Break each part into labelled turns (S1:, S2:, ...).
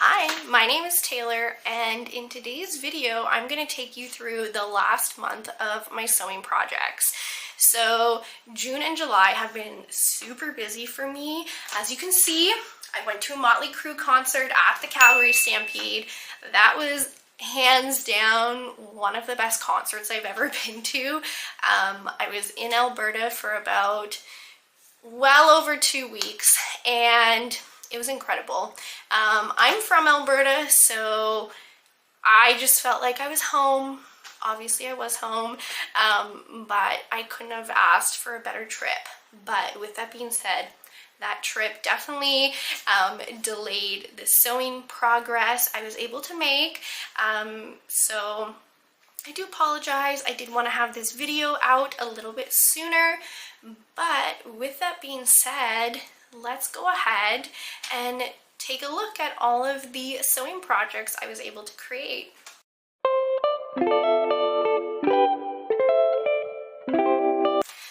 S1: Hi, my name is Taylor, and in today's video I'm going to take you through the last month of my sewing projects. So June and July have been super busy for me. As you can see, I went to a Motley Crue concert at the Calgary Stampede. That was hands down one of the best concerts I've ever been to. I was in Alberta for about well over 2 weeks, and it was incredible. I'm from Alberta, so I just felt like I was home. Obviously I was home, but I couldn't have asked for a better trip. But with that being said, that trip definitely delayed the sewing progress I was able to make. So I do apologize. I did want to have this video out a little bit sooner, but with that being said, let's go ahead and take a look at all of the sewing projects I was able to create.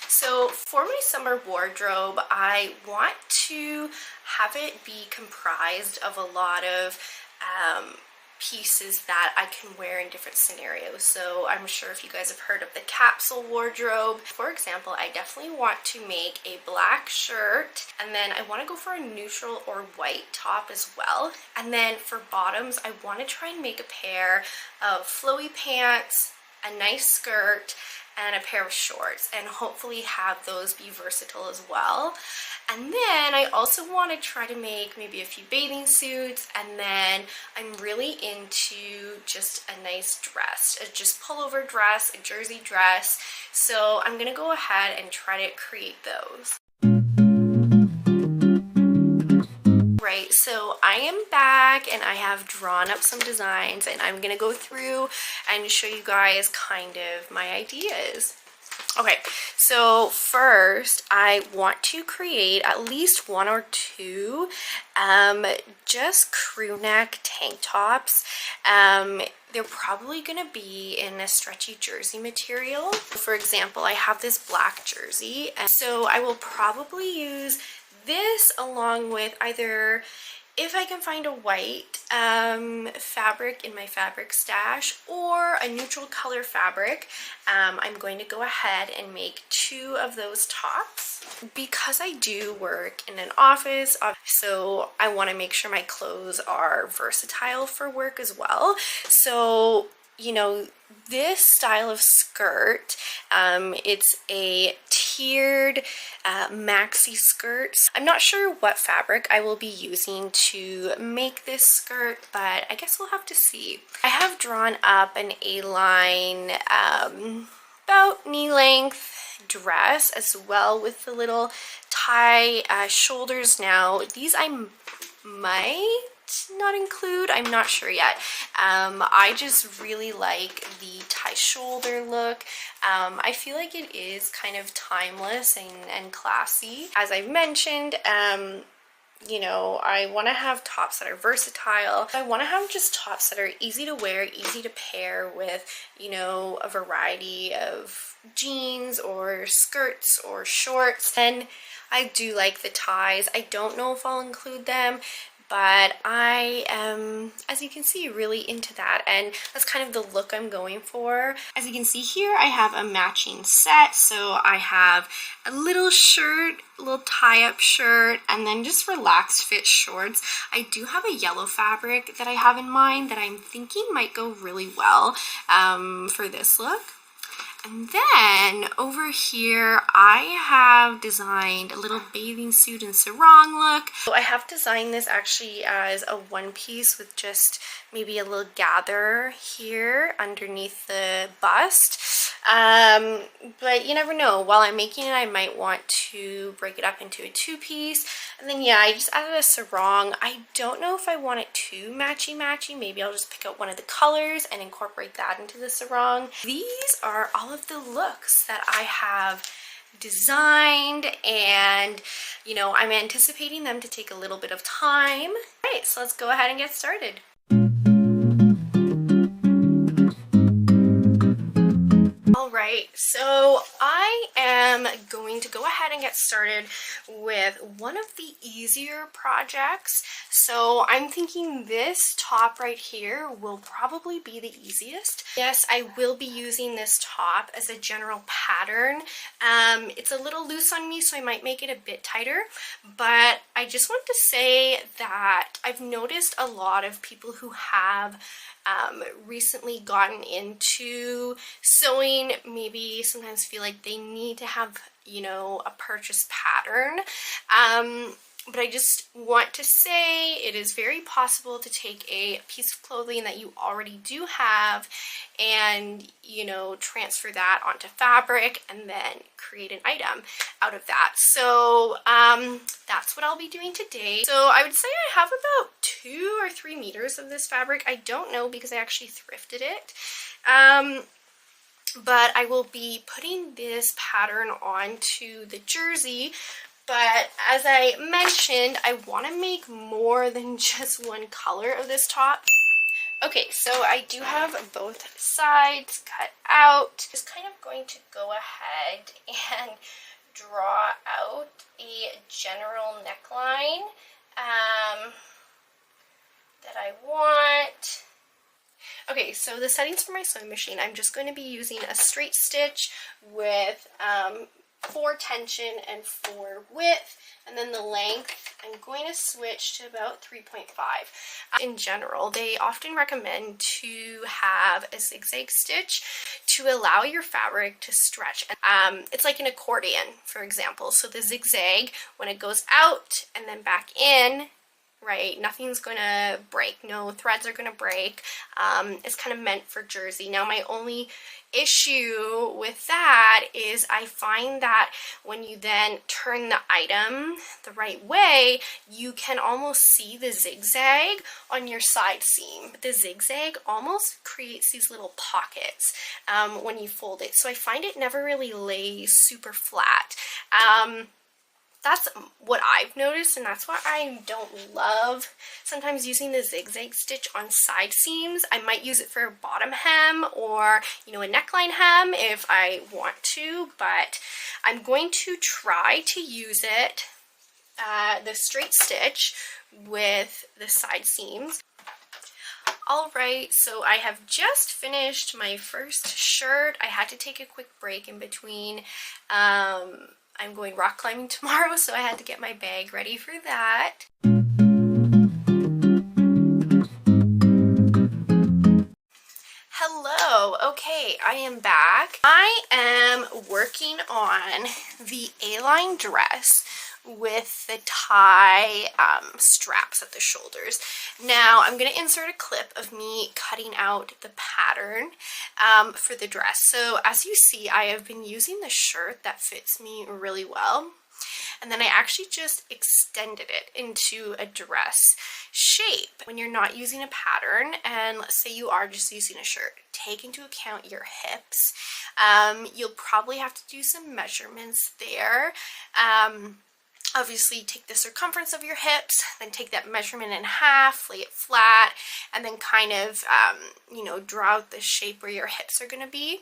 S1: So for my summer wardrobe, I want to have it be comprised of a lot of pieces that I can wear in different scenarios. So I'm sure if you guys have heard of the capsule wardrobe. For example, I definitely want to make a black shirt, and then I want to go for a neutral or white top as well. And then for bottoms, I want to try and make a pair of flowy pants, a nice skirt, and a pair of shorts, and hopefully have those be versatile as well. And then I also want to try to make maybe a few bathing suits, and then I'm really into just a nice dress, just pullover dress, a jersey dress. So I'm gonna go ahead and try to create those. Right, so I am back and I have drawn up some designs, and I'm gonna go through and show you guys kind of my ideas. Okay, so first I want to create at least one or two just crew neck tank tops. They're probably gonna be in a stretchy jersey material. For example, I have this black jersey, and so I will probably use this along with either, if I can find a white fabric in my fabric stash, or a neutral color fabric. I'm going to go ahead and make two of those tops because I do work in an office, so I want to make sure my clothes are versatile for work as well. So, you know, this style of skirt, it's a tiered maxi skirt. I'm not sure what fabric I will be using to make this skirt, but I guess we'll have to see. I have drawn up an A-line about knee length dress as well, with the little tie shoulders. Now these I might not include, I'm not sure yet. I just really like the tie shoulder look. I feel like it is kind of timeless and classy. As I've mentioned, you know, I want to have tops that are versatile. I want to have just tops that are easy to wear, easy to pair with, you know, a variety of jeans or skirts or shorts. And I do like the ties. I don't know if I'll include them, but I am, as you can see, really into that, and that's kind of the look I'm going for. As you can see here, I have a matching set. So I have a little shirt, a little tie-up shirt, and then just relaxed fit shorts. I do have a yellow fabric that I have in mind that I'm thinking might go really well for this look. And then over here, I have designed a little bathing suit and sarong look. So I have designed this actually as a one piece with just maybe a little gather here underneath the bust. But you never know. While I'm making it, I might want to break it up into a two-piece. And then yeah, I just added a sarong. I don't know if I want it too matchy-matchy. Maybe I'll just pick out one of the colors and incorporate that into the sarong. These are all of the looks that I have designed, and you know, I'm anticipating them to take a little bit of time. All right, so let's go ahead and get started. All right. Alright, so I am going to go ahead and get started with one of the easier projects. So I'm thinking this top right here will probably be the easiest. Yes, I will be using this top as a general pattern. It's a little loose on me, so I might make it a bit tighter, but I just want to say that I've noticed a lot of people who have recently gotten into sewing maybe sometimes feel like they need to have, you know, a purchase pattern. But I just want to say it is very possible to take a piece of clothing that you already do have and, you know, transfer that onto fabric and then create an item out of that. So that's what I'll be doing today. So I would say I have about 2 or 3 meters of this fabric. I don't know because I actually thrifted it. But I will be putting this pattern onto the jersey. But as I mentioned, I want to make more than just one color of this top. Okay, so I do have both sides cut out. Just kind of going to go ahead and draw out a general neckline that I want. Okay, so the settings for my sewing machine, I'm just going to be using a straight stitch with 4 tension and 4 width, and then the length I'm going to switch to about 3.5. In general, they often recommend to have a zigzag stitch to allow your fabric to stretch. It's like an accordion, for example. So the zigzag, when it goes out and then back in, right, nothing's gonna break, no threads are gonna break. It's kind of meant for jersey. Now my only issue with that is I find that when you then turn the item the right way, you can almost see the zigzag on your side seam. The zigzag almost creates these little pockets when you fold it, so I find it never really lays super flat. That's what I've noticed, and that's why I don't love sometimes using the zigzag stitch on side seams. I might use it for a bottom hem or, you know, a neckline hem if I want to, but I'm going to try to use it, the straight stitch with the side seams. Alright, so I have just finished my first shirt. I had to take a quick break in between. I'm going rock climbing tomorrow, so I had to get my bag ready for that. Hello, okay, I am back. I am working on the A-line dress with the tie straps at the shoulders. Now I'm going to insert a clip of me cutting out the pattern for the dress. So as you see, I have been using the shirt that fits me really well, and then I actually just extended it into a dress shape. When you're not using a pattern, and let's say you are just using a shirt, take into account your hips. You'll probably have to do some measurements there. Obviously take the circumference of your hips, then take that measurement in half, lay it flat, and then kind of, you know, draw out the shape where your hips are going to be.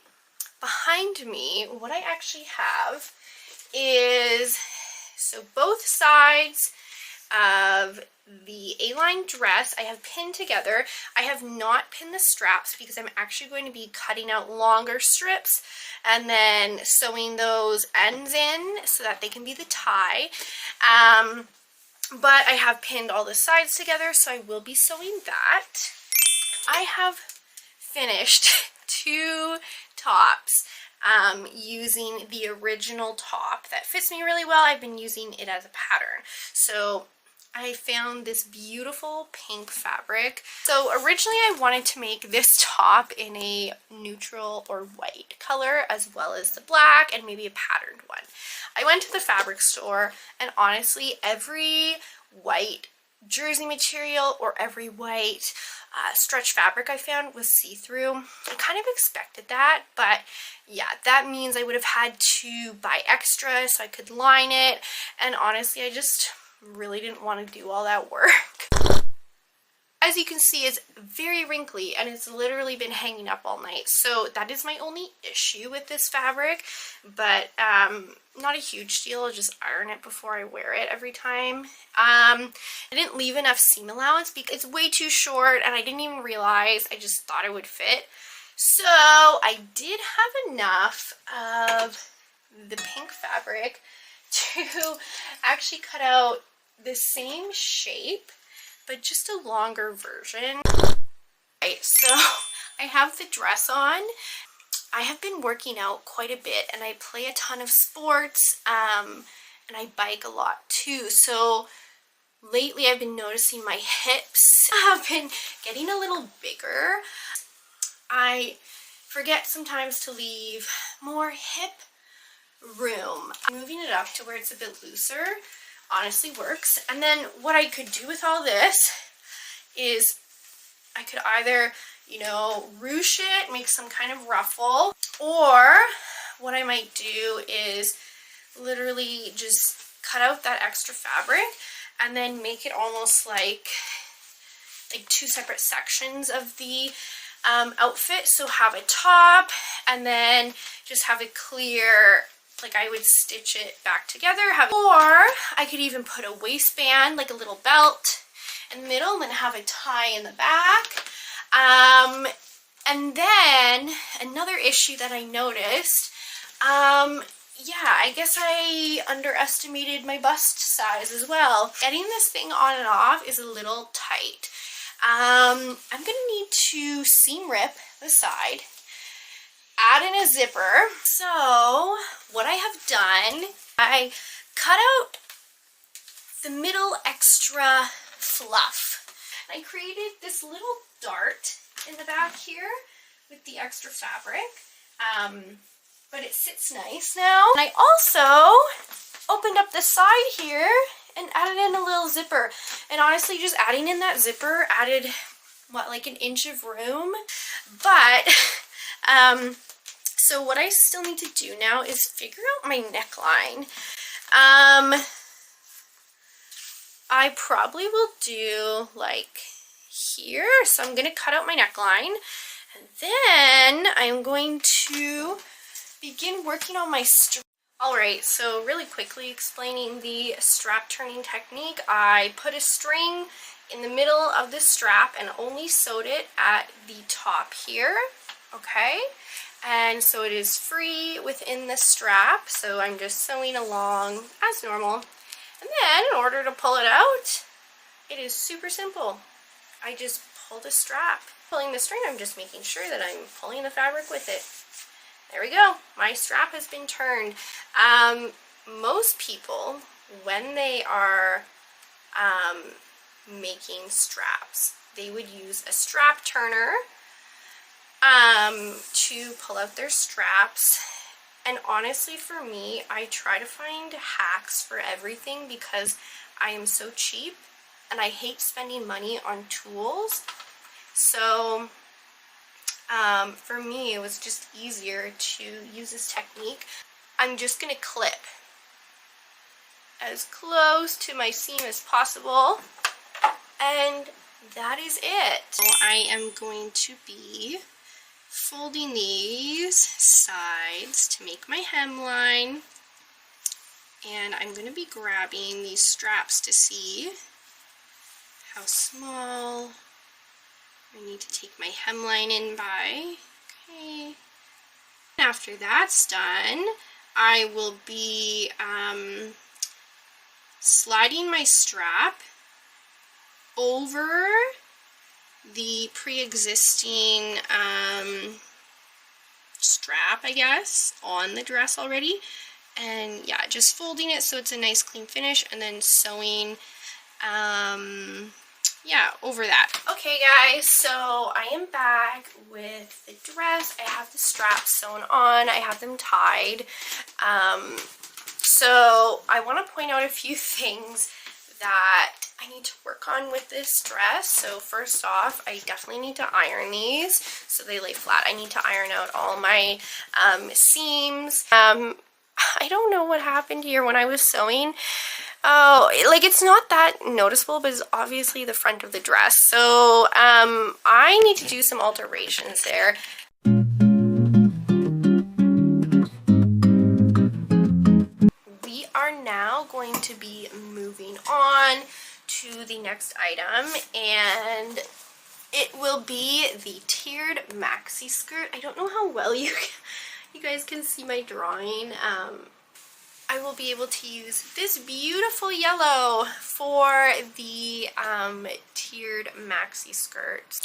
S1: Behind me, what I actually have is, so both sides of the A-line dress I have pinned together. I have not pinned the straps because I'm actually going to be cutting out longer strips and then sewing those ends in so that they can be the tie. But I have pinned all the sides together, so I will be sewing that. I have finished 2 tops using the original top that fits me really well. I've been using it as a pattern. So I found this beautiful pink fabric. So originally I wanted to make this top in a neutral or white color as well as the black and maybe a patterned one. I went to the fabric store, and honestly every white jersey material or every white stretch fabric I found was see-through. I kind of expected that, but yeah, that means I would have had to buy extra so I could line it, and honestly I just really didn't want to do all that work. as you can see, is very wrinkly and it's literally been hanging up all night. So that is my only issue with this fabric, but not a huge deal. I'll just iron it before I wear it every time. I didn't leave enough seam allowance because it's way too short and I didn't even realize. I just thought it would fit. So I did have enough of the pink fabric to actually cut out the same shape, but just a longer version. Right, so I have the dress on. I have been working out quite a bit and I play a ton of sports, and I bike a lot too. So lately I've been noticing my hips have been getting a little bigger. I forget sometimes to leave more hip room. Moving it up to where it's a bit looser honestly works. And then what I could do with all this is I could either, you know, ruche it, make some kind of ruffle, or what I might do is literally just cut out that extra fabric and then make it almost like two separate sections of the outfit. So have a top and then just have a clear, like I would stitch it back together. Or I could even put a waistband, like a little belt in the middle, and then have a tie in the back. And then another issue that I noticed, yeah, I guess I underestimated my bust size as well. Getting this thing on and off is a little tight. I'm gonna need to seam rip the side, add in a zipper. So what I have done, I cut out the middle extra fluff. I created this little dart in the back here with the extra fabric, but it sits nice now. And I also opened up the side here and added in a little zipper. And honestly, just adding in that zipper added, what, like an inch of room? But, so what I still need to do now is figure out my neckline. I probably will do like here. So I'm going to cut out my neckline. And then I'm going to begin working on my strap. Alright, so really quickly explaining the strap turning technique. I put a string in the middle of the strap and only sewed it at the top here. Okay, and so it is free within the strap, so I'm just sewing along as normal. And then in order to pull it out, it is super simple. I just pull the strap. Pulling the string, I'm just making sure that I'm pulling the fabric with it. There we go. My strap has been turned. Most people, when they are making straps, they would use a strap turner to pull out their straps. And honestly, for me, I try to find hacks for everything because I am so cheap and I hate spending money on tools. So for me, it was just easier to use this technique. I'm just going to clip as close to my seam as possible, and that is it. So I am going to be folding these sides to make my hemline, and I'm going to be grabbing these straps to see how small I need to take my hemline in by. Okay. After that's done, I will be sliding my strap over the pre-existing strap, I guess, on the dress already. And yeah, just folding it so it's a nice clean finish, and then sewing yeah, over that. Okay guys, so I am back with the dress. I have the straps sewn on, I have them tied. So I want to point out a few things that I need to work on with this dress. So first off, I definitely need to iron these so they lay flat. I need to iron out all my seams. I don't know what happened here when I was sewing. Oh, like it's not that noticeable, but it's obviously the front of the dress. So I need to do some alterations there. We are now going to be moving on to the next item, and it will be the tiered maxi skirt. I don't know how well you guys can see my drawing. I will be able to use this beautiful yellow for the tiered maxi skirt.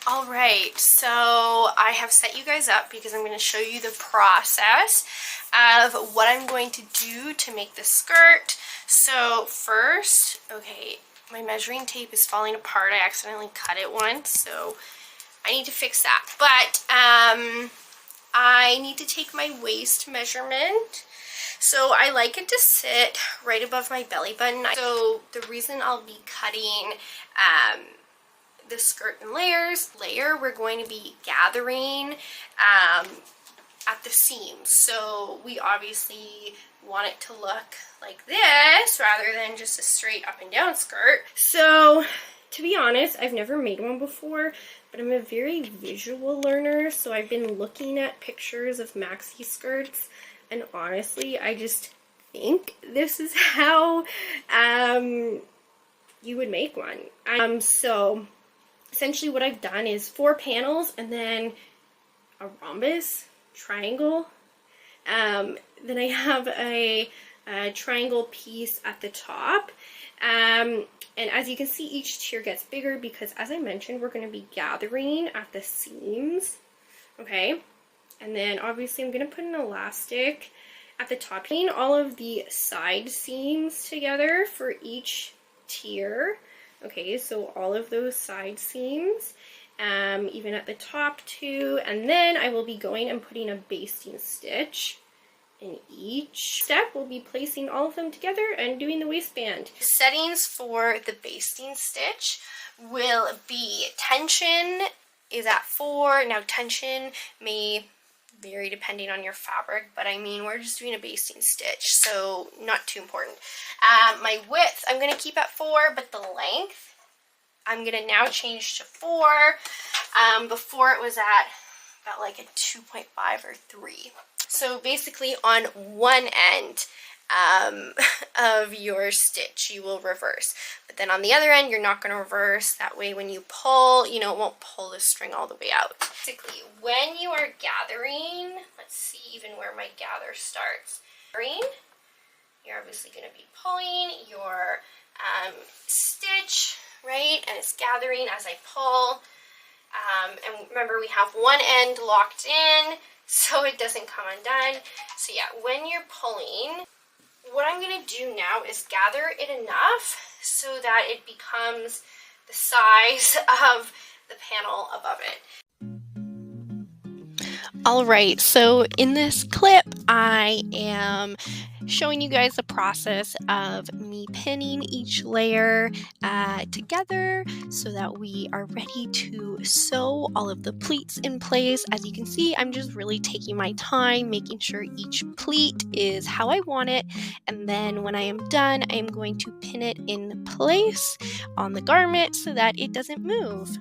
S1: Alright, so I have set you guys up because I'm going to show you the process of what I'm going to do to make the skirt. So first, okay, my measuring tape is falling apart. I accidentally cut it once, so I need to fix that. But I need to take my waist measurement. So I like it to sit right above my belly button. So the reason I'll be cutting the skirt in layers, we're going to be gathering at the seams. So we obviously want it to look like this rather than just a straight up and down skirt. So to be honest, I've never made one before, but I'm a very visual learner. So I've been looking at pictures of maxi skirts, and honestly, I just think this is how you would make one. So essentially what I've done is 4 panels and then a rhombus, triangle. Then I have a triangle piece at the top. And as you can see, each tier gets bigger because, as I mentioned, we're going to be gathering at the seams. Okay. And then obviously I'm going to put an elastic at the top, putting all of the side seams together for each tier. Okay, so all of those side seams, even at the top too. And then I will be going and putting a basting stitch in each step. We'll be placing all of them together and doing the waistband. The settings for the basting stitch will be tension is at 4. Now tension may vary depending on your fabric, but I mean, we're just doing a basting stitch, so not too important. My width I'm going to keep at 4, but the length I'm going to now change to 4. Before it was at about like a 2.5 or 3. So basically on one end of your stitch you will reverse, but then on the other end you're not going to reverse. That way when you pull, you know, it won't pull the string all the way out. Basically when you are gathering, let's see even where my gather starts. You're obviously going to be pulling your stitch, right, and it's gathering as I pull. And remember, we have one end locked in so it doesn't come undone. So yeah, when you're pulling, what I'm going to do now is gather it enough so that it becomes the size of the panel above it. Alright, so in this clip I am showing you guys the process of me pinning each layer together so that we are ready to sew all of the pleats in place. As you can see, I'm just really taking my time, making sure each pleat is how I want it, and then when I am done, I am going to pin it in place on the garment so that it doesn't move.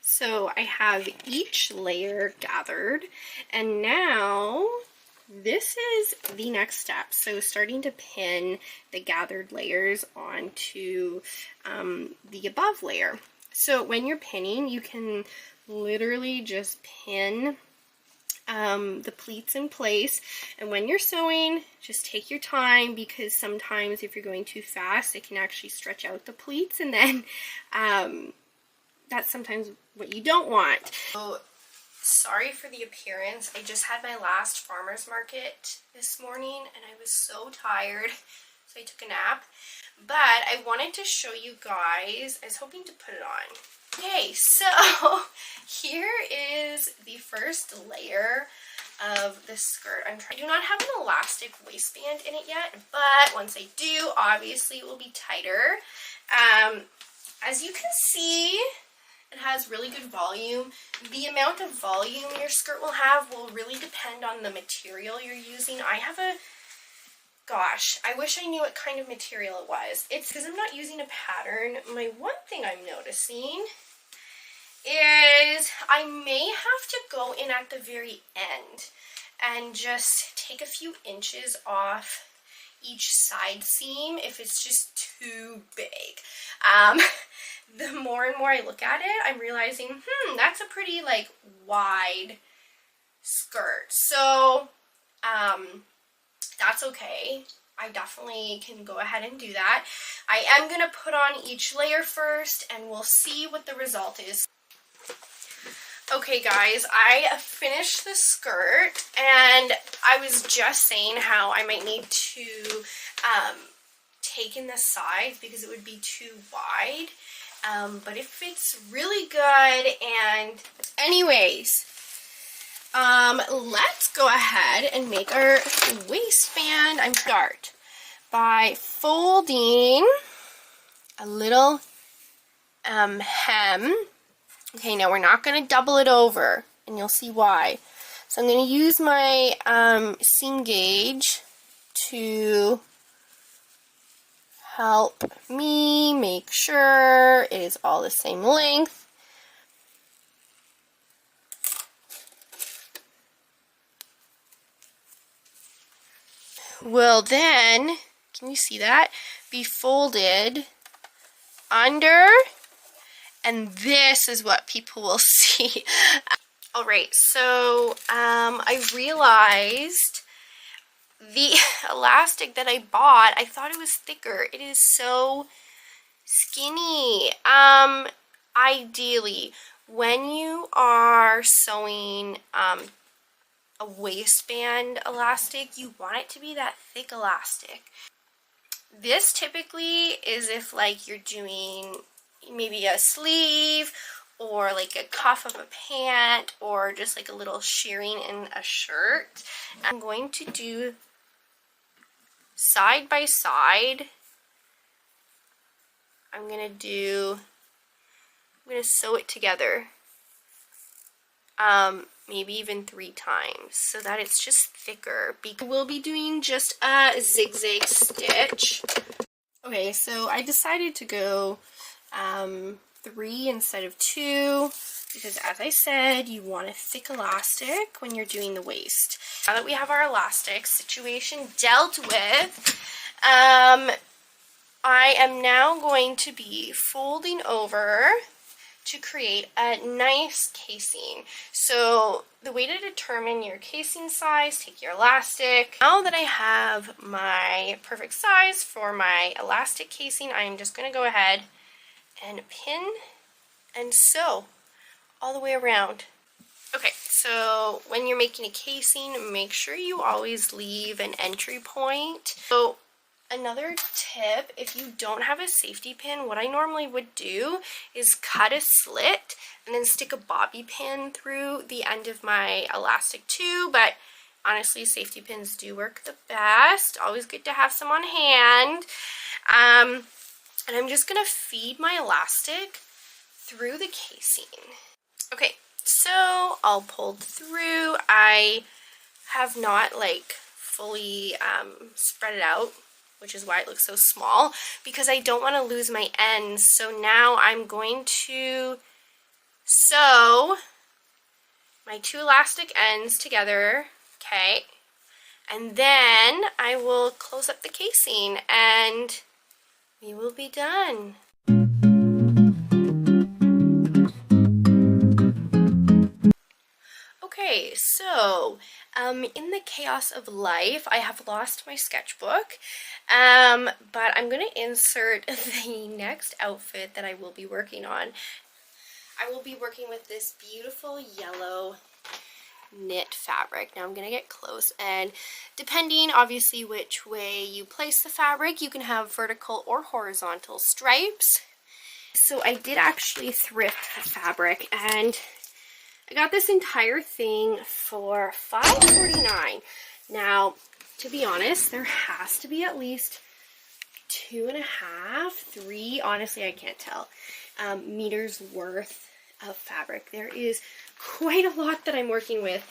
S1: So I have each layer gathered, and now this is the next step. So starting to pin the gathered layers onto the above layer. So when you're pinning, you can literally just pin the pleats in place, and when you're sewing, just take your time, because sometimes if you're going too fast, it can actually stretch out the pleats, and then that's sometimes what you don't want. So sorry for the appearance. I just had my last farmer's market this morning and I was so tired, so I took a nap. But I wanted to show you guys, I was hoping to put it on. Okay, so here is the first layer of the skirt. I do not have an elastic waistband in it yet, but once I do, obviously it will be tighter. As you can see, it has really good volume. The amount of volume your skirt will have will really depend on the material you're using. I have a, gosh, I wish I knew what kind of material it was. It's because I'm not using a pattern. My one thing I'm noticing is I may have to go in at the very end and just take a few inches off each side seam if it's just too big. The more and more I look at it, I'm realizing, that's a pretty like wide skirt. So that's okay. I definitely can go ahead and do that. I am going to put on each layer first and we'll see what the result is. Okay guys, I finished the skirt and I was just saying how I might need to take in the sides because it would be too wide. But it fits really good. And anyways, let's go ahead and make our waistband. I'm start by folding a little hem. Okay, now we're not going to double it over, and you'll see why. So I'm going to use my seam gauge to help me make sure it is all the same length. Will then, can you see that, be folded under, and this is what people will see. Alright, so I realized the elastic that I bought, I thought it was thicker. It is so skinny. Ideally, when you are sewing a waistband elastic, you want it to be that thick elastic. This typically is if like you're doing maybe a sleeve or like a cuff of a pant or just like a little shearing in a shirt. I'm going to do side by side. I'm going to sew it together. Maybe even 3 times so that it's just thicker. We'll be doing just a zigzag stitch. Okay, so I decided to go 3 instead of 2 because, as I said, you want a thick elastic when you're doing the waist. Now that we have our elastic situation dealt with, I am now going to be folding over to create a nice casing. So the way to determine your casing size, take your elastic. Now that I have my perfect size for my elastic casing, I am just going to go ahead and pin and sew all the way around. Okay, so when you're making a casing, make sure you always leave an entry point. So another tip, if you don't have a safety pin, what I normally would do is cut a slit and then stick a bobby pin through the end of my elastic too, but honestly, safety pins do work the best. Always good to have some on hand. And I'm just going to feed my elastic through the casing. Okay, so all pulled through. I have not like fully spread it out, which is why it looks so small, because I don't want to lose my ends. So now I'm going to sew my 2 elastic ends together, okay, and then I will close up the casing and we will be done. Okay, so in the chaos of life, I have lost my sketchbook, but I'm going to insert the next outfit that I will be working on. I will be working with this beautiful yellow knit fabric. Now I'm gonna get close, and depending obviously which way you place the fabric, you can have vertical or horizontal stripes. So I did actually thrift the fabric, and I got this entire thing for $5.49. Now, to be honest, there has to be at least 2.5, 3, honestly I can't tell, meters worth of fabric. There is quite a lot that I'm working with.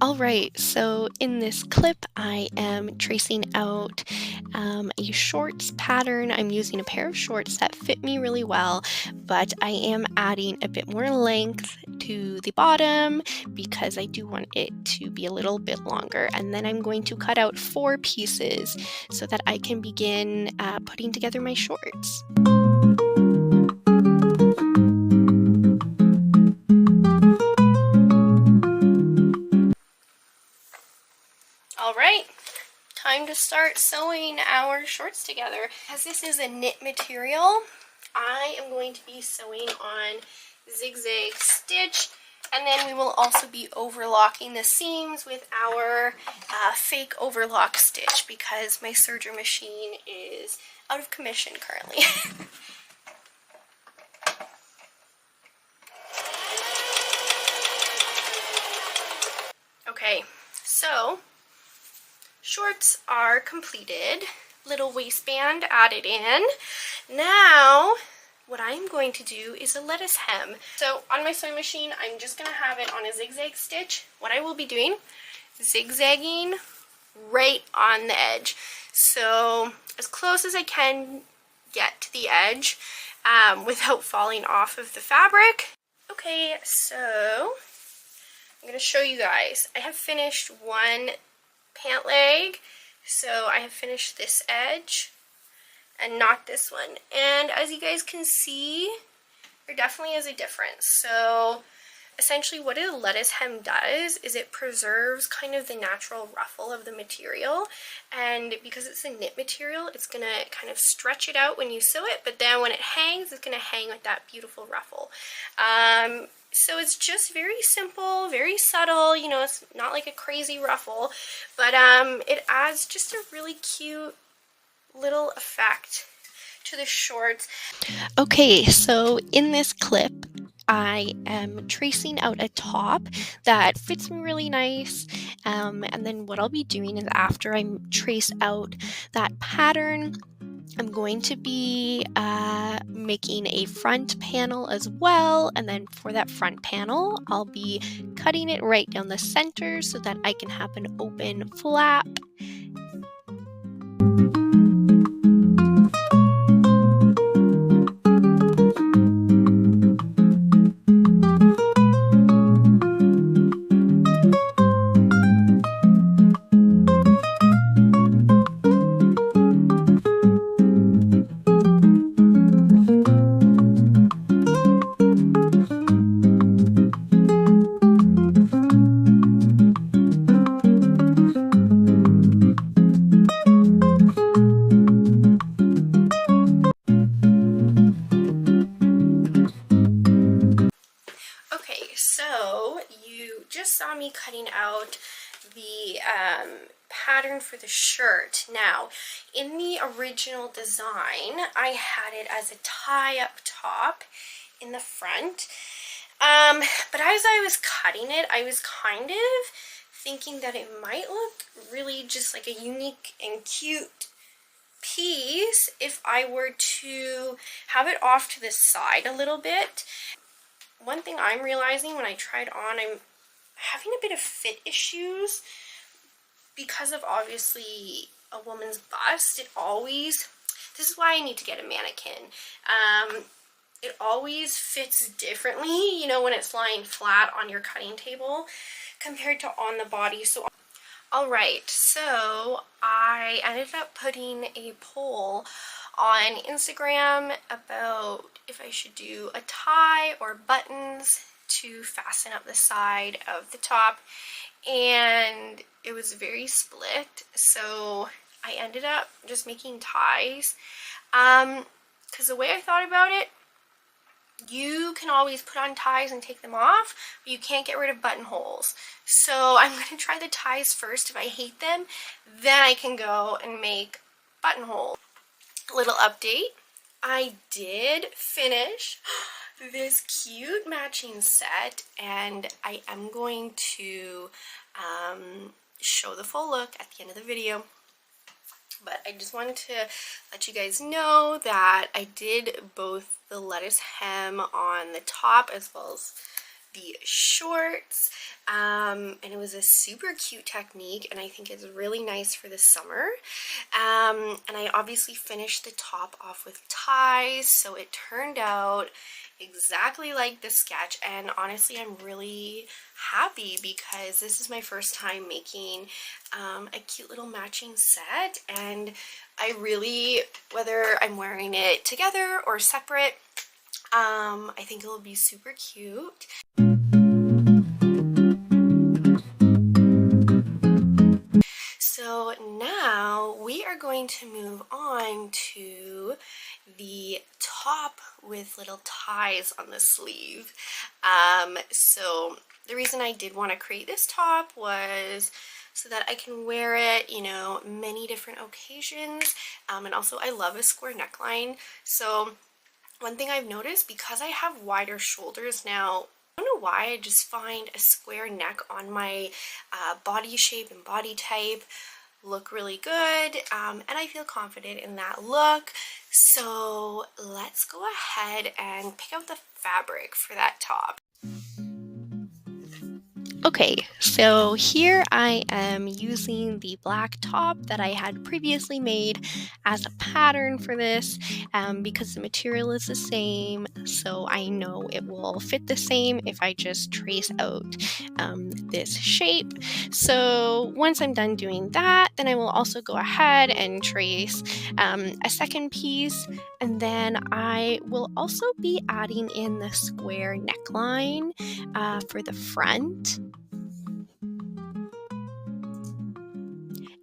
S1: Alright, so in this clip I am tracing out a shorts pattern. I'm using a pair of shorts that fit me really well, but I am adding a bit more length to the bottom because I do want it to be a little bit longer. And then I'm going to cut out 4 pieces so that I can begin putting together my shorts. Alright, time to start sewing our shorts together. As this is a knit material, I am going to be sewing on zigzag stitch, and then we will also be overlocking the seams with our fake overlock stitch because my serger machine is out of commission currently. Okay, so shorts are completed, little waistband added in. Now, what I'm going to do is a lettuce hem. So on my sewing machine, I'm just going to have it on a zigzag stitch. What I will be doing, zigzagging right on the edge. So as close as I can get to the edge without falling off of the fabric. Okay, so I'm going to show you guys. I have finished one pant leg, so I have finished this edge and not this one, and as you guys can see, there definitely is a difference. So essentially what a lettuce hem does is it preserves kind of the natural ruffle of the material, and because it's a knit material, it's gonna kind of stretch it out when you sew it, but then when it hangs, it's gonna hang with that beautiful ruffle. So it's just very simple, very subtle, you know, it's not like a crazy ruffle, but it adds just a really cute little effect to the shorts. Okay, so in this clip, I am tracing out a top that fits me really nice, and then what I'll be doing is after I trace out that pattern, I'm going to be making a front panel as well, and then for that front panel, I'll be cutting it right down the center so that I can have an open flap. Saw me cutting out the pattern for the shirt. Now, in the original design, I had it as a tie-up top in the front, but as I was cutting it, I was kind of thinking that it might look really just like a unique and cute piece if I were to have it off to the side a little bit. One thing I'm realizing when I tried on, I'm having a bit of fit issues because of obviously a woman's bust. This is why I need to get a mannequin. It always fits differently, you know, when it's lying flat on your cutting table compared to on the body. So alright, so I ended up putting a poll on Instagram about if I should do a tie or buttons to fasten up the side of the top, and it was very split, so I ended up just making ties. because the way I thought about it, you can always put on ties and take them off, but you can't get rid of buttonholes. So I'm going to try the ties first. If I hate them, then I can go and make buttonholes. Little update. I did finish this cute matching set, and I am going to show the full look at the end of the video. But I just wanted to let you guys know that I did both the lettuce hem on the top as well as the shorts, and it was a super cute technique, and I think it's really nice for the summer. And I obviously finished the top off with ties, so it turned out exactly like the sketch, and honestly I'm really happy because this is my first time making a cute little matching set, and I really, whether I'm wearing it together or separate, I think it will be super cute. So now we are going to move on to the top with little ties on the sleeve. So the reason I did want to create this top was so that I can wear it, you know, many different occasions. And also I love a square neckline. So one thing I've noticed, because I have wider shoulders now, I don't know why, I just find a square neck on my body shape and body type look really good, and I feel confident in that look. So let's go ahead and pick out the fabric for that top. Okay, so here I am using the black top that I had previously made as a pattern for this, because the material is the same, so I know it will fit the same if I just trace out this shape. So once I'm done doing that, then I will also go ahead and trace a second piece, and then I will also be adding in the square neckline for the front.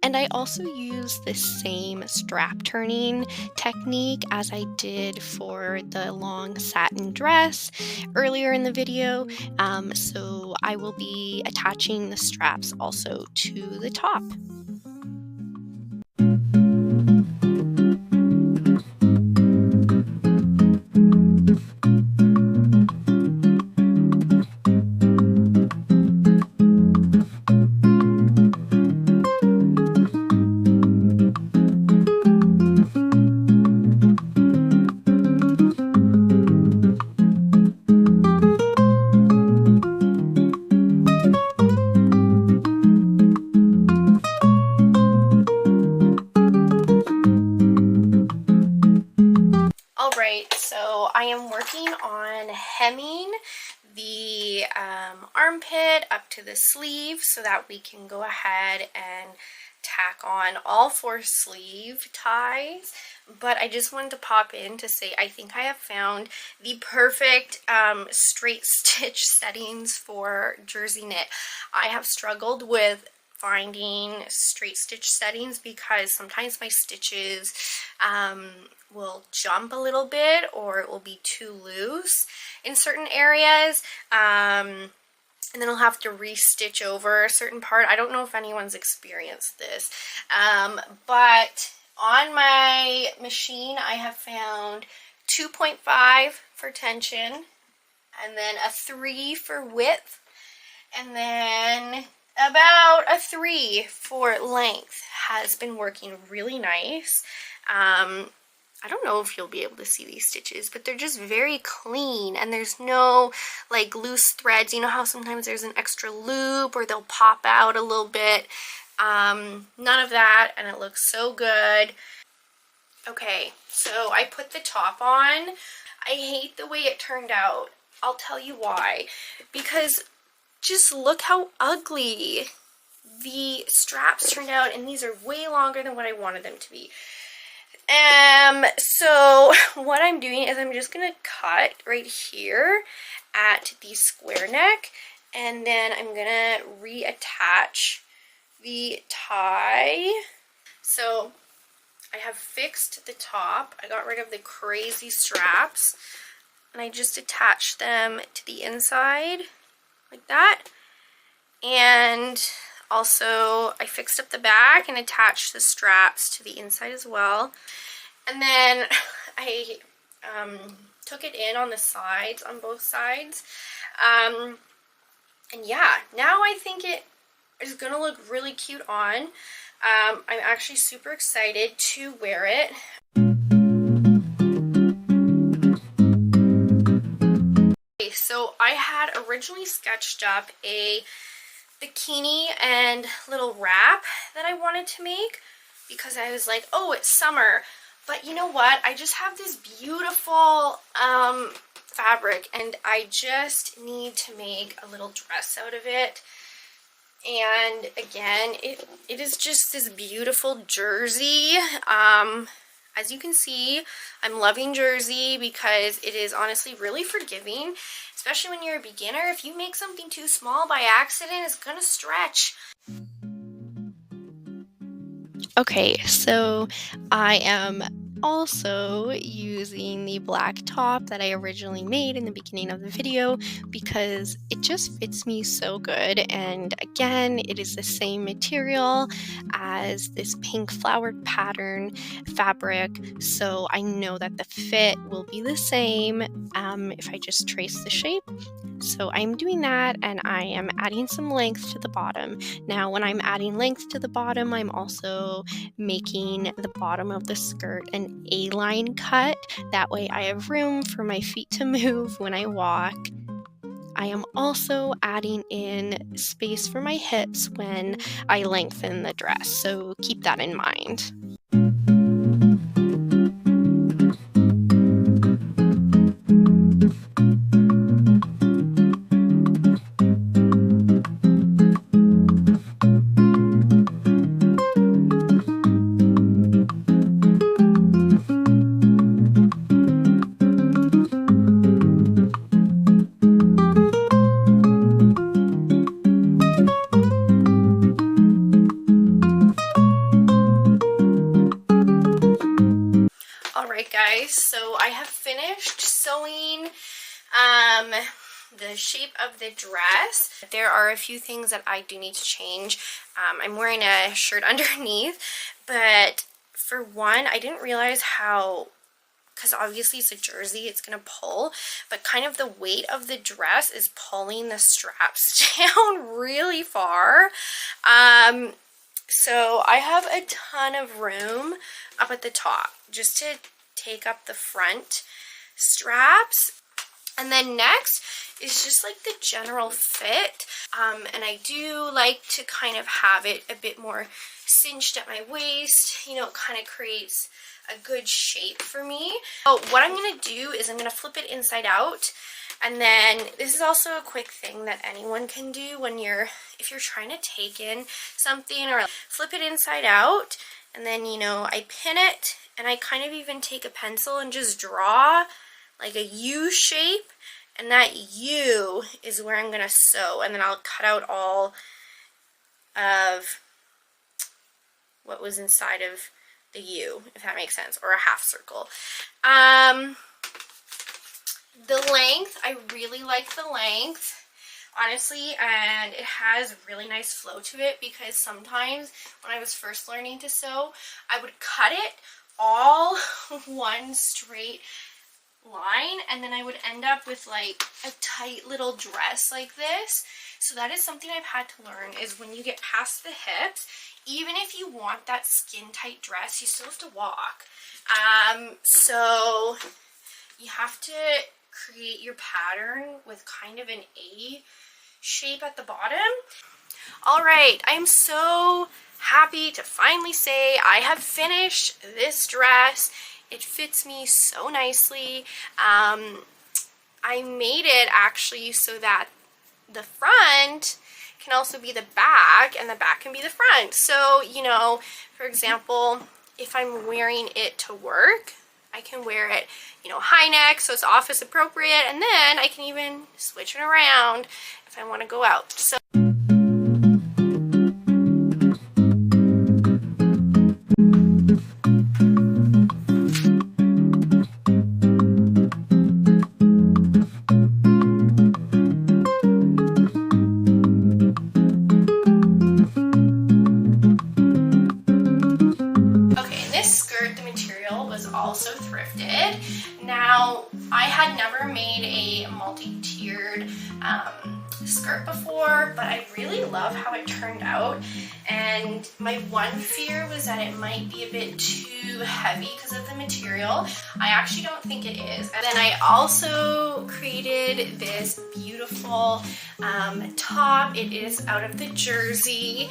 S1: And I also use the same strap turning technique as I did for the long satin dress earlier in the video. So I will be attaching the straps also to the top. So I am working on hemming the armpit up to the sleeve so that we can go ahead and tack on all 4 sleeve ties. But I just wanted to pop in to say I think I have found the perfect straight stitch settings for jersey knit. I have struggled with finding straight stitch settings because sometimes my stitches will jump a little bit, or it will be too loose in certain areas, and then I'll have to re-stitch over a certain part. I don't know if anyone's experienced this, but on my machine I have found 2.5 for tension, and then a 3 for width, and then about a 3 for length has been working really nice. I don't know if you'll be able to see these stitches, but they're just very clean, and there's no like loose threads. You know how sometimes there's an extra loop or they'll pop out a little bit? None of that, and it looks so good. Okay, so I put the top on. I hate the way it turned out. I'll tell you why. Because just look how ugly the straps turned out, and these are way longer than what I wanted them to be. So what I'm doing is I'm just gonna cut right here at the square neck, and then I'm gonna reattach the tie. So I have fixed the top. I got rid of the crazy straps and I just attached them to the inside like that. And also I fixed up the back and attached the straps to the inside as well. And then I took it in on the sides, on both sides. And yeah, now I think it is gonna look really cute on. I'm actually super excited to wear it. Okay, so I had originally sketched up a bikini and little wrap that I wanted to make because I was like, oh, it's summer. But you know what? I just have this beautiful fabric and I just need to make a little dress out of it. And again, it is just this beautiful jersey. As you can see, I'm loving jersey because it is honestly really forgiving, especially when you're a beginner. If you make something too small by accident, it's gonna stretch. Okay, so I am also using the black top that I originally made in the beginning of the video because it just fits me so good. And again, it is the same material as this pink flowered pattern fabric, so I know that the fit will be the same if I just trace the shape. So I'm doing that, and I am adding some length to the bottom. Now when I'm adding length to the bottom, I'm also making the bottom of the skirt an A-line cut. That way I have room for my feet to move when I walk. I am also adding in space for my hips when I lengthen the dress, so keep that in mind. Alright guys, so I have finished sewing the shape of the dress. There are a few things that I do need to change. I'm wearing a shirt underneath, but for one, I didn't realize how, because obviously it's a jersey, it's going to pull, but kind of the weight of the dress is pulling the straps down really far. So I have a ton of room up at the top just to take up the front straps. And then next is just like the general fit. And I do like to kind of have it a bit more cinched at my waist. You know, it kind of creates a good shape for me. So what I'm going to do is I'm going to flip it inside out. And then this is also a quick thing that anyone can do when if you're trying to take in something, or flip it inside out. And then, you know, I pin it, and I kind of even take a pencil and just draw like a U shape, and that U is where I'm going to sew, and then I'll cut out all of what was inside of the U, if that makes sense, or a half circle. The length, I really like the length, honestly, and it has really nice flow to it, because sometimes when I was first learning to sew, I would cut it all one straight line, and then I would end up with like a tight little dress like this. So that is something I've had to learn, is when you get past the hips, even if you want that skin tight dress, you still have to walk. So you have to create your pattern with kind of an A shape at the bottom. Alright, I'm so happy to finally say I have finished this dress. It fits me so nicely. I made it actually so that the front can also be the back, and the back can be the front. So, you know, for example, if I'm wearing it to work, I can wear it, you know, high neck, so it's office appropriate, and then I can even switch it around if I want to go out. So was also thrifted. Now, I had never made a multi-tiered skirt before, but I really love how it turned out. And my one fear was that it might be a bit too heavy because of the material. I actually don't think it is. And then I also created this beautiful top. It is out of the jersey,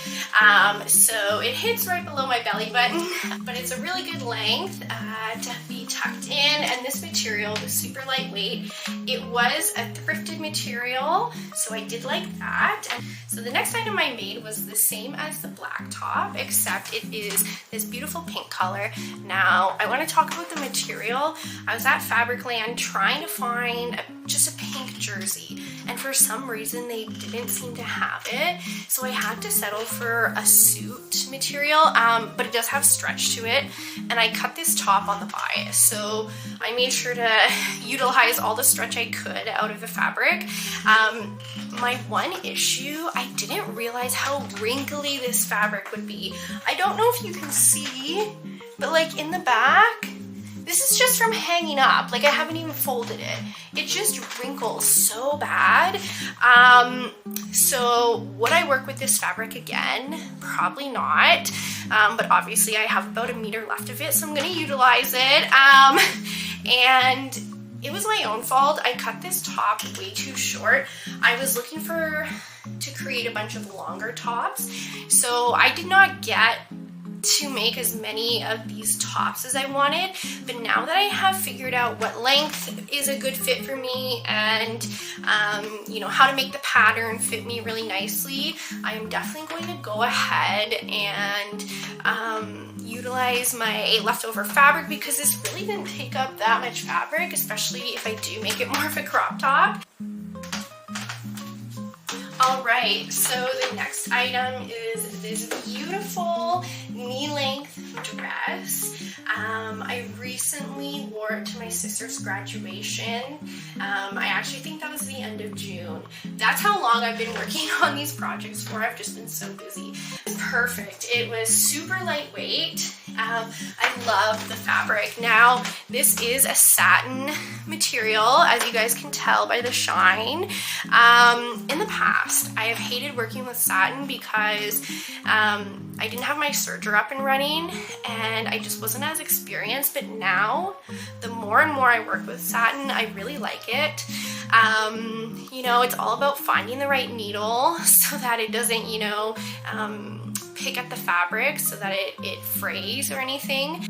S1: so it hits right below my belly button, but it's a really good length to be tucked in. And this material was super lightweight. It was a thrifted material, so I did like that. And so the next item I made was the same as the black top, except it is this beautiful pink color. Now, I want to talk about the material. I was at Fabricland trying to find just a pink jersey, and for some reason they didn't seem to have it, so I had to settle for a suit material, but it does have stretch to it, and I cut this top on the bias, so I made sure to utilize all the stretch I could out of the fabric. My one issue, I didn't realize how wrinkly this fabric would be. I don't know if you can see, but like in the back, this is just from hanging up. Like, I haven't even folded it. It just wrinkles so bad. So would I work with this fabric again? Probably not. But obviously I have about a meter left of it, so I'm gonna utilize it. And it was my own fault. I cut this top way too short. I was looking to create a bunch of longer tops, so I did not get to make as many of these tops as I wanted. But now that I have figured out what length is a good fit for me, and you know, how to make the pattern fit me really nicely, I am definitely going to go ahead and utilize my leftover fabric, because this really didn't take up that much fabric, especially if I do make it more of a crop top. Alright, so the next item is this beautiful knee-length dress. I recently wore it to my sister's graduation. I actually think that was the end of June. That's how long I've been working on these projects for. I've just been so busy. It's perfect. It was super lightweight. I love the fabric. Now, this is a satin material, as you guys can tell by the shine. In the past, I have hated working with satin because I didn't have my serger up and running, and I just wasn't as experienced. But now, the more and more I work with satin, I really like it. You know, it's all about finding the right needle so that it doesn't, you know, pick at the fabric so that it frays or anything.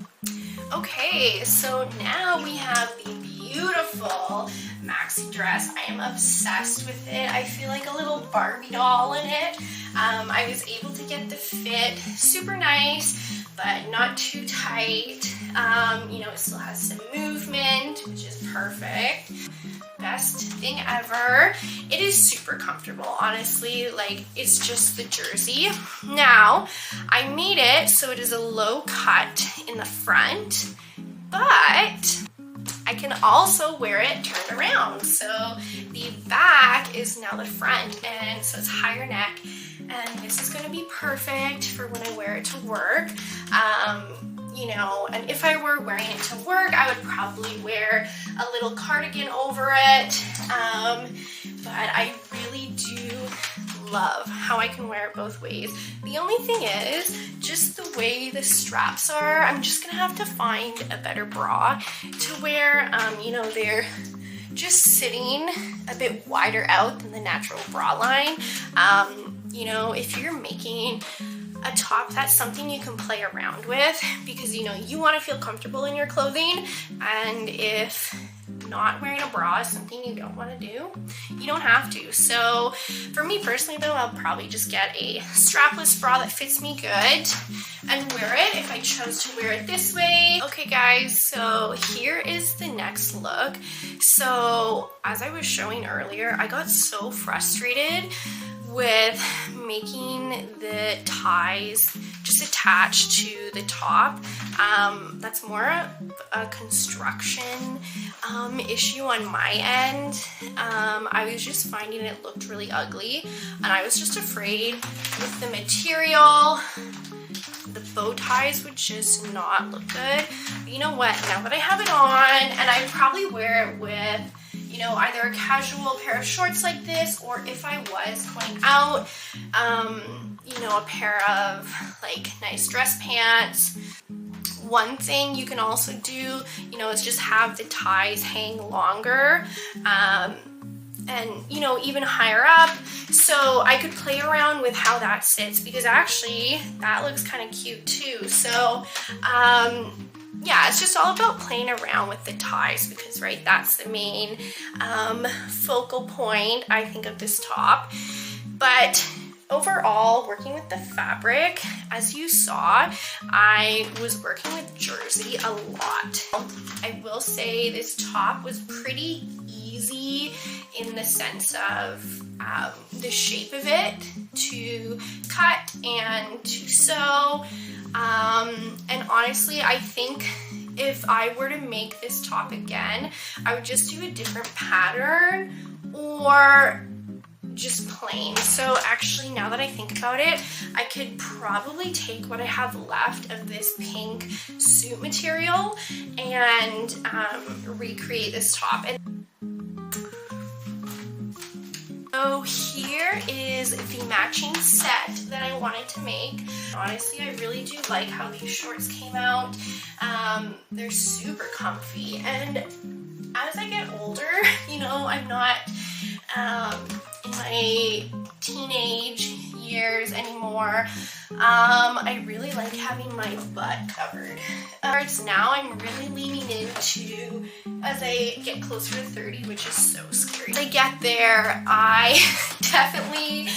S1: Okay, so now we have the beautiful maxi dress. I am obsessed with it. I feel like a little Barbie doll in it. I was able to get the fit super nice, but not too tight. You know, it still has some movement, which is perfect. Best thing ever. It is super comfortable, honestly. Like, it's just the jersey. Now, I made it so it is a low cut in the front, but I can also wear it turned around. So the back is now the front, and so it's higher neck, and this is going to be perfect for when I wear it to work. You know, and if I were wearing it to work, I would probably wear a little cardigan over it, but I really do love how I can wear it both ways. The only thing is, just the way the straps are, I'm just gonna have to find a better bra to wear. You know, they're just sitting a bit wider out than the natural bra line. You know, if you're making a top, that's something you can play around with, because you know you want to feel comfortable in your clothing, and if not wearing a bra is something you don't want to do, you don't have to. So for me personally though, I'll probably just get a strapless bra that fits me good and wear it if I chose to wear it this way. Okay guys, so here is the next look. So as I was showing earlier, I got so frustrated with making the ties just attached to the top. That's more a construction issue on my end. I was just finding it looked really ugly, and I was just afraid with the material, the bow ties would just not look good. But you know what, now that I have it on, and I probably wear it with, you know, either a casual pair of shorts like this, or if I was going out, you know, a pair of like nice dress pants. One thing you can also do, you know, is just have the ties hang longer, and, you know, even higher up. So I could play around with how that sits, because actually that looks kind of cute too. So, yeah, it's just all about playing around with the ties, because, right, that's the main focal point, I think, of this top. But overall, working with the fabric, as you saw, I was working with jersey a lot. I will say this top was pretty easy in the sense of the shape of it to cut and to sew. And honestly, I think if I were to make this top again, I would just do a different pattern or just plain. So actually, now that I think about it, I could probably take what I have left of this pink suit material and recreate this top. And so here is the matching set that I wanted to make. Honestly, I really do like how these shorts came out. They're super comfy, and as I get older, you know, I'm not in my teenage years anymore. I really like having my butt covered. Now I'm really leaning into, as I get closer to 30, which is so scary. As I get there, I definitely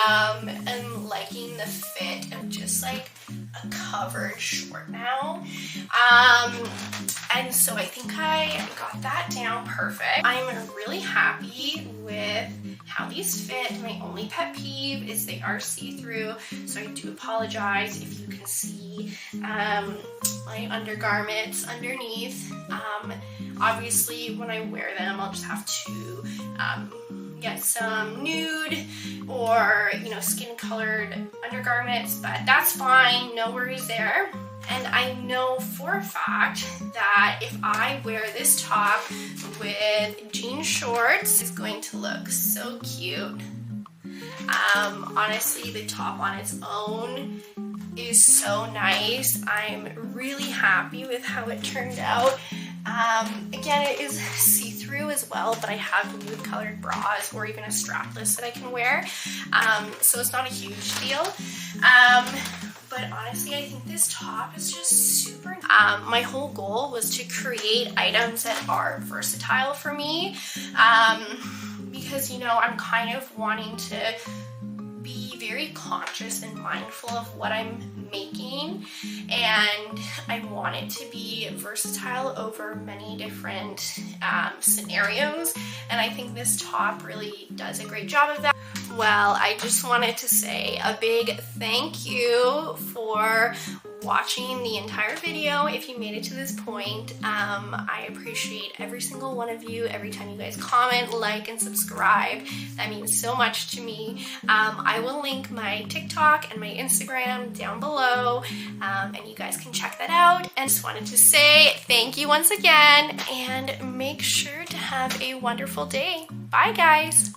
S1: am liking the fit of just like a covered short now. And so I think I got that down perfect. I'm really happy with how these fit. My only pet peeve is they are see-through, so I do apologize if you can see my undergarments underneath. Obviously, when I wear them, I'll just have to get some nude or, you know, skin-colored undergarments, but that's fine, no worries there. And I know for a fact that if I wear this top with jean shorts, it's going to look so cute. Honestly, the top on its own is so nice. I'm really happy with how it turned out. Again, it is see-through as well, but I have nude colored bras or even a strapless that I can wear. So it's not a huge deal. But honestly, I think this top is just super. My whole goal was to create items that are versatile for me, because, you know, I'm kind of wanting to be very conscious and mindful of what I'm making, and I want it to be versatile over many different scenarios, and I think this top really does a great job of that. Well, I just wanted to say a big thank you for watching the entire video. If you made it to this point, I appreciate every single one of you. Every time you guys comment, like, and subscribe, that means so much to me. I will link my TikTok and my Instagram down below, and you guys can check that out. And just wanted to say thank you once again, and make sure to have a wonderful day. Bye, guys.